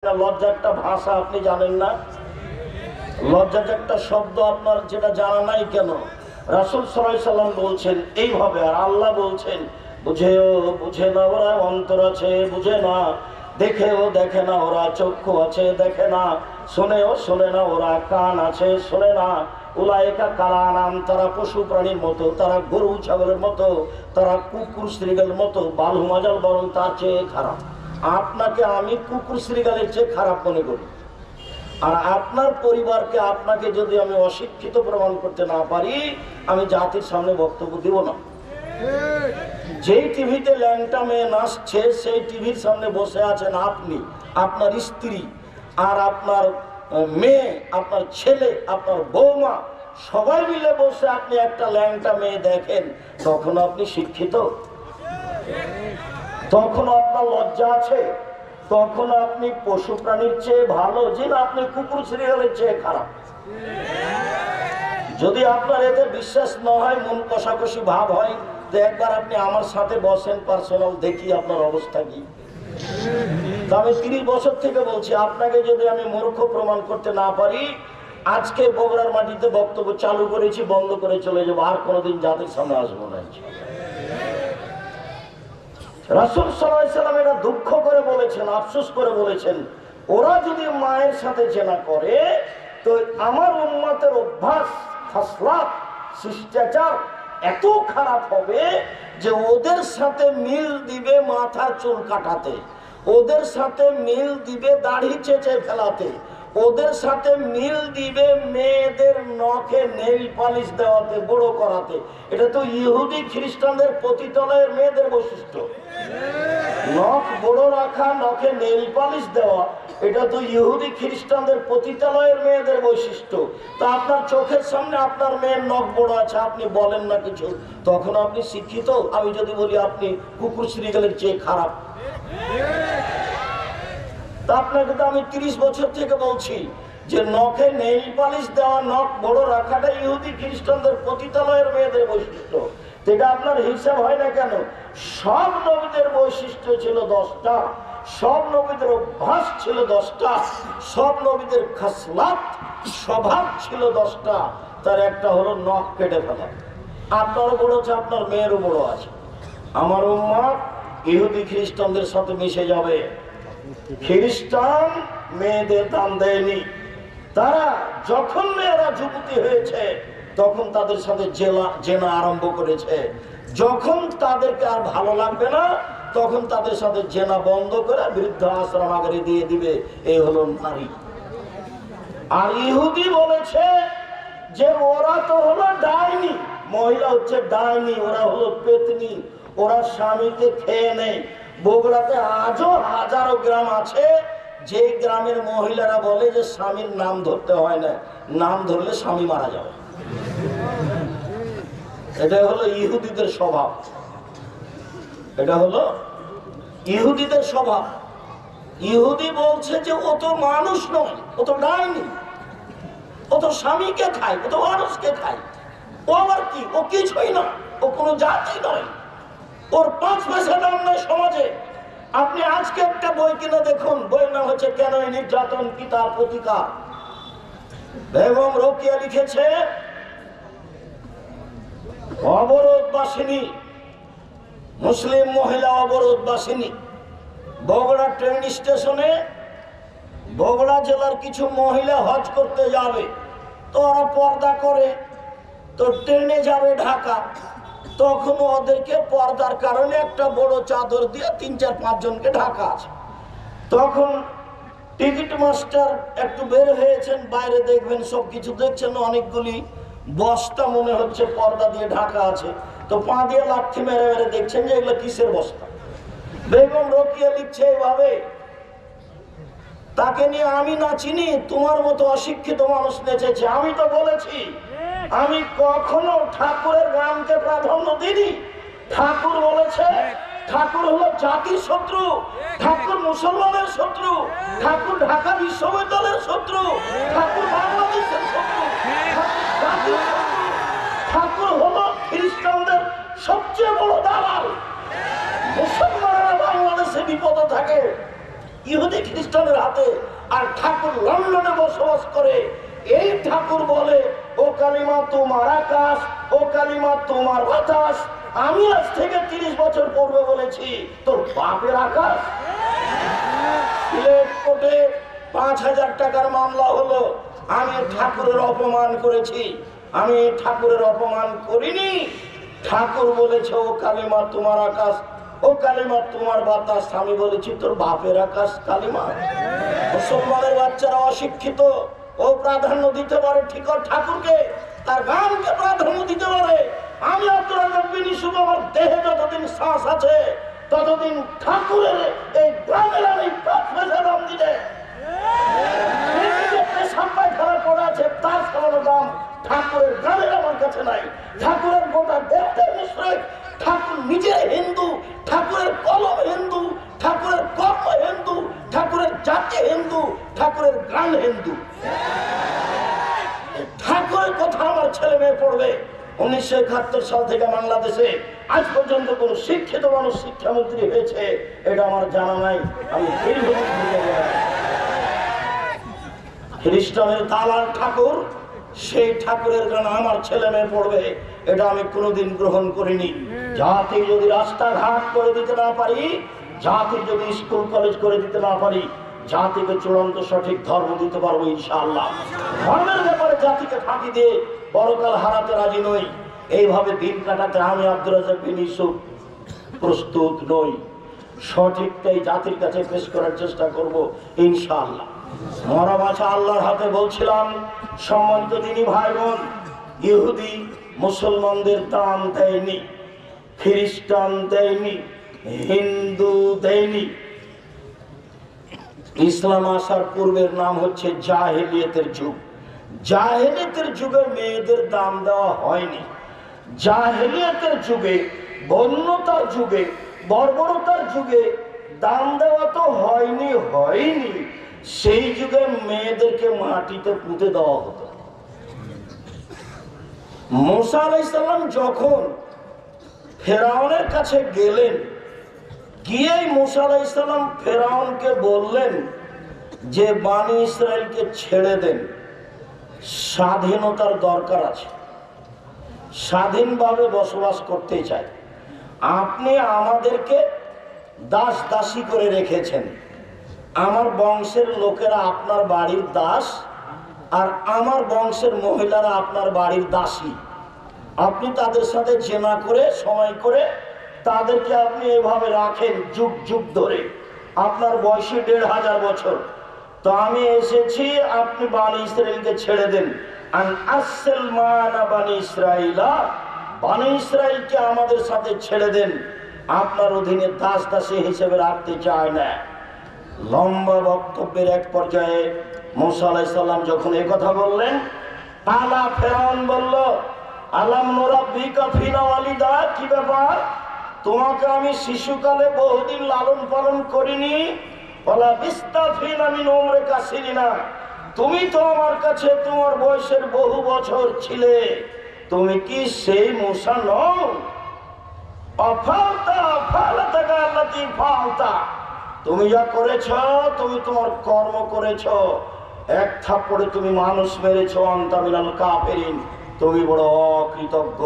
লজ্জা একটা ভাষা, আপনি জানেন না? লজ্জা একটা শব্দ আপনার যেটা জানা নাই কেন? রাসূল সাল্লাল্লাহু আলাইহি সাল্লাম বলছেন এইভাবে, আর আল্লাহ বলছেন বুঝেও বুঝে না ওরা অন্তর আছে, বুঝে না, দেখেও দেখে না ওরা চক্ষু আছে, দেখে না, শোনেও শোনে না ওরা কান আছে, শোনে না। উলাইকা কালানাম, তারা পশু প্রাণীর মতো, তারা গরু ছাগলের মতো, তারা কুকুর শ্রীগালের মতো, বালহুমাজাল, বরং তার চেয়ে খারাপ। আপনাকে আমি কুকুর শ্রীগালের চেয়ে খারাপ মনে করি, আর আপনার পরিবারকে আপনাকে যদি আমি অশিক্ষিত প্রমাণ করতে না পারি, আমি জাতির সামনে বক্তব্য দিব না। যেই টিভিতে ল্যাংটা মেয়ে নাচছে, সেই টিভির সামনে বসে আছেন আপনি, আপনার স্ত্রী, আর আপনার মেয়ে, আপনার ছেলে, আপনার বৌমা, সবাই মিলে বসে আপনি একটা ল্যাংটা মেয়ে দেখেন, তখন আপনি শিক্ষিত? তখন আপনার লজ্জা আছে? তখন আপনি পশু প্রাণীর চেয়ে ভালো, যে আপনি কুকুর সিরিয়ালের চেয়ে খারাপ? যদি আপনার এতে বিশ্বাস না হয়, মন কষাকষি ভাব হয়, তো একবার আপনি আমার সাথে বসেন, পার্সোনাল, দেখি আপনার অবস্থা কি। আমি 30 বছর থেকে বলছি, আপনাকে যদি আমি মূর্খ প্রমাণ করতে না পারি, আজকে বগুড়ার মাটিতে বক্তব্য চালু করেছি, বন্ধ করে চলে যাবো, আর কোনোদিন জাতির সামনে আসবো না। রাসূল সাল্লাল্লাহু আলাইহি সাল্লাম এটা দুঃখ করে বলেছেন, আফসোস করে বলেছেন, ওরা যদি মায়ের সাথে জেনা করে, তো আমার উম্মতের অভ্যাস, খাসলাত, শিষ্টাচার এত খারাপ হবে যে ওদের সাথে মিল দিবে মাথার চুল কাটাতে, ওদের সাথে মিল দিবে দাড়ি চেঁচে ফেলাতে, ওদের সাথে মিল দিবে মেয়েদের নখে নেইল পালিশ দেওয়াতে, বড় করাতে। এটা তো ইহুদি খ্রিস্টানদের পতিতালয়ের মেয়েদের বৈশিষ্ট্য। নখ বড় রাখা, নখে নেইল পালিশ দেওয়া, এটা তো ইহুদি খ্রিস্টানদের পতিতালয়ের মেয়েদের বৈশিষ্ট্য। তা আপনার চোখের সামনে আপনার মেয়ের নখ বড় আছে, আপনি বলেন না কিছু, তখন আপনি শিক্ষিত? আমি যদি বলি আপনি কুকুর শ্রীগালের চেয়ে খারাপ, তা আপনাকে তো আমি 30 বছর থেকে বলছি যে নখে নেইল পালিশ দেওয়া, নখ বড় রাখাটা ইহুদি খ্রিস্টানদের পতিতালয়ের মেয়েদের বৈশিষ্ট্য। এটা আপনার হিসাব হয় না কেন? সব নবীদের বৈশিষ্ট্য ছিল 10টা, সব নবীদের অভ্যাস ছিল 10টা, সব নবীদের খাসলাত, স্বভাব ছিল 10টা। তার একটা হলো নখ কেটে ফেলা। আপনারও বড় আছে, আপনার মেয়েরও বড় আছে। আমার উম্মত ইহুদি খ্রিস্টানদের সাথে মিশে যাবে। খ্রিস্টান মেয়েদের দান দেয়নি। তারা যখন মেয়েরা যুবতী হয়েছে, তখন তাদের সাথে জেনা আরম্ভ করেছে। যখন তাদেরকে আর ভালো লাগবে না, তখন তাদের সাথে জেনা বন্ধ করে বৃদ্ধ আশ্রম আগারে দিয়ে দিবে। এই হলো নারী। আর ইহুদি বলেছে যে ওরা তো হলো ডাইনি, মহিলা হচ্ছে ডাইনি, ওরা হলো পেতনি, ওরা স্বামীকে খেয়ে নেয়। বগুড়াতে আজও হাজারো গ্রাম আছে যে গ্রামের মহিলারা বলে যে স্বামীর নাম ধরতে হয় না, নাম ধরলে স্বামী মারা যাবে। এটা হলো ইহুদিদের স্বভাব, এটা হলো ইহুদিদের স্বভাব। ইহুদি বলছে যে ও তো মানুষ নয়, ও তো ডাইনি, ও তো স্বামীকে খায়, ও তো মানুষকে খায়। ও আবার কি? ও কিছুই না, ও কোনো জাতি নয়, ওর 5 পয়সা দাম নয় সমাজে। আপনি আজকে একটা বই কিনে দেখুন, বইয়ের নাম হচ্ছে কেন এই নির্যাতন, কি তার প্রতিকার। বেগম রোকেয়া লিখেছে, অবরোধবাসিনী, মুসলিম মহিলা অবরোধবাসিনী। বগুড়া ট্রেন স্টেশনে বগুড়া জেলার কিছু মহিলা হজ করতে যাবে, তো ওরা পর্দা করে, তো ট্রেনে যাবে ঢাকা, তখন ওদেরকে পর্দার কারণে একটা বড় চাদর দিয়ে 3-4-5 জনকে ঢাকা আছে। তখন টিকিট মাস্টার একটু বের হয়েছেন বাইরে, দেখবেন সবকিছু দেখছেন, অনেকগুলি বস্তা মনে হচ্ছে পর্দা দিয়ে ঢাকা আছে, তো পা দিয়ে লাঠি মেরে মেরে দেখছেন যে এগুলো কিসের বস্তা। বেগম রোকেয়া লিখছে এইভাবে, তাকে নিয়ে আমি না চিনি, তোমার মতো অশিক্ষিত মানুষ নেচেছে। আমি তো বলেছি, আমি কখনো ঠাকুরের গানকে প্রাধান্য দিইনি। ঠাকুর বলেছে, ঠাকুর হলো জাতির শত্রু, ঠাকুর মুসলমানের শত্রু, ঠাকুর ঢাকা বিশ্ববিদ্যালয়ের শত্রু, ঠাকুর বাংলাদেশের শত্রু, জাতির শত্রু। ঠাকুর হলো খ্রিস্টানদের সবচেয়ে বড় দালাল। মুসলমানরা বাংলাদেশে বিপদে থাকে, ইহুদি খ্রিস্টানের হাতে। আর ঠাকুর লন্ডনে বসবাস করে। এই ঠাকুর বলে ও কালিমা তোমার আকাশ, ও কালিমা তোমার বাতাস। আমি আজ থেকে 30 বছর পূর্বে বলেছি তোর বাপের আকাশ। সিলেট কোর্টে 5,000 টাকার মামলা হলো। আমি ঠাকুরের অপমান করেছি। আমি ঠাকুরের অপমান করিনি। ঠাকুর বলেছে ও কালিমা তোমার আকাশ, ও কালিমা তোমার বাতাস। আমি বলেছি তোর বাপের আকাশ কালিমা। মুসলমানের বাচ্চারা অশিক্ষিত, ও প্রাধান্য দিতে পারে ঠিক ঠাকুরকে, তার গানকে প্রাধান্য দিতে পারে। আমি আব্দুর রাজ্জাক বিন ইউসুফ আমার দেহে যতদিন শ্বাস আছে ততদিন ঠাকুরের এই গানের আমি পাঁচ পয়সা দাম দিলে তার সামান্য দাম ঠাকুরের গানের আমার কাছে নাই। ঠাকুরের গোটা দেখতে মুশরিক। ঠাকুর নিজে হিন্দু, ঠাকুরের কলম হিন্দু, ঠাকুরের কর্ম হিন্দু, ঠাকুরের জাতি হিন্দু, ঠাকুরের গান হিন্দু। ঠাকুরের কথা আমার ছেলে মেয়ে পড়বে। 1971 সাল থেকে বাংলাদেশে আজ পর্যন্ত কোন শিক্ষিত মানুষ শিক্ষামন্ত্রী হয়েছে এটা আমার জানা নাই। আমি খ্রিস্টানের দালাল ঠাকুর, সেই ঠাকুরের গান আমার ছেলে মেয়ে পড়বে এটা আমি কোনোদিন গ্রহণ করিনি। জাতি যদি রাস্তাঘাট করে দিতে না পারি, জাতি যদি স্কুল কলেজ করে দিতে না পারি, জাতিকে চূড়ান্ত সঠিক ধর্ম দিতে পারবো ইনশাআল্লাহ। ধর্মের ব্যাপারে জাতিকে ফাঁকি দিয়ে পরকাল হারাতে রাজি নই। এইভাবে দিন কাটাতে আমি আব্দুর রাজ্জাক বিন ইউসুফ প্রস্তুত নই। সঠিকটাই জাতির কাছে পেশ করার চেষ্টা করব ইনশাআল্লাহ। মরা বাছা আল্লাহর হাতে। বলছিলাম সম্মানিত দিনী ভাই বোন, ইহুদি মুসলমানদের দাম দেয়নি, খ্রিস্টান দেয়নি, হিন্দু দেয়নি। ইসলাম আসার পূর্বের নাম হচ্ছে জাহেলিয়াতের যুগ। জাহেলিয়াতের যুগে মেয়েদের দাম দেওয়া হয়নি। জাহেলিয়াতের যুগে, বন্যতার যুগে, বর্বরতার যুগে দাম দেওয়া তো হয়নি। সেই যুগে মেয়েদেরকে মাটিতে পুঁতে দেওয়া হতো। মুসা আলাইহিস সালাম যখন ফেরাউনের কাছে গেলেন, গিয়েই মুসা আলাইহিস সালাম ফেরাউনকে বললেন যে বানি ইসরায়েলকে ছেড়ে দেন, স্বাধীনতার দরকার আছে, স্বাধীনভাবে বসবাস করতে চাই। আপনি আমাদেরকে দাস দাসী করে রেখেছেন। আমার বংশের লোকেরা আপনার বাড়ির দাস, আর আমার বংশের মহিলারা আপনার বাড়ির দাসী। আপনি তাদের সাথে জেনা করে সময় করে তাদেরকে আপনি এভাবে রাখেন যুগ যুগ ধরে। আপনার বয়সী 1500 বছর। তো আমি এসেছি, আপনি বানি ইসরায়েলকে ছেড়ে দেন। বানি ইসরাইলা, বানি ইসরায়েলকে আমাদের সাথে ছেড়ে দেন। আপনার অধীনে দাস দাসী হিসেবে রাখতে চায় না। লম্বা বক্তব্যের এক পর্যায়ে মুসা আলাইহিস সালাম যখন এই কথা বললেন, আলা ফেরাউন বলল, আলাম নুরাব্বিকা ফিনা ওয়ালিদা, কি ব্যাপার, তোমাকে আমি শিশুকালে বহুদিন লালন পালন করিনি? ওয়ালা বিস্তা ফিনা মিন উমরিকা সিনিনা, তুমি তো আমার কাছে তোমার বয়সের বহু বছর ছিলে। তুমি কি সেই মুসা নও? অফালতা ফালাতাকা আল্লাতী ফালতা, তুমি যা করেছ, তুমি তোমার কর্ম করেছ। এক থাপ্পড়ে তুমি মানুষ মেরেছ। আনতা মিনাল কাফিরিন, তুমি বড় অকৃতজ্ঞ।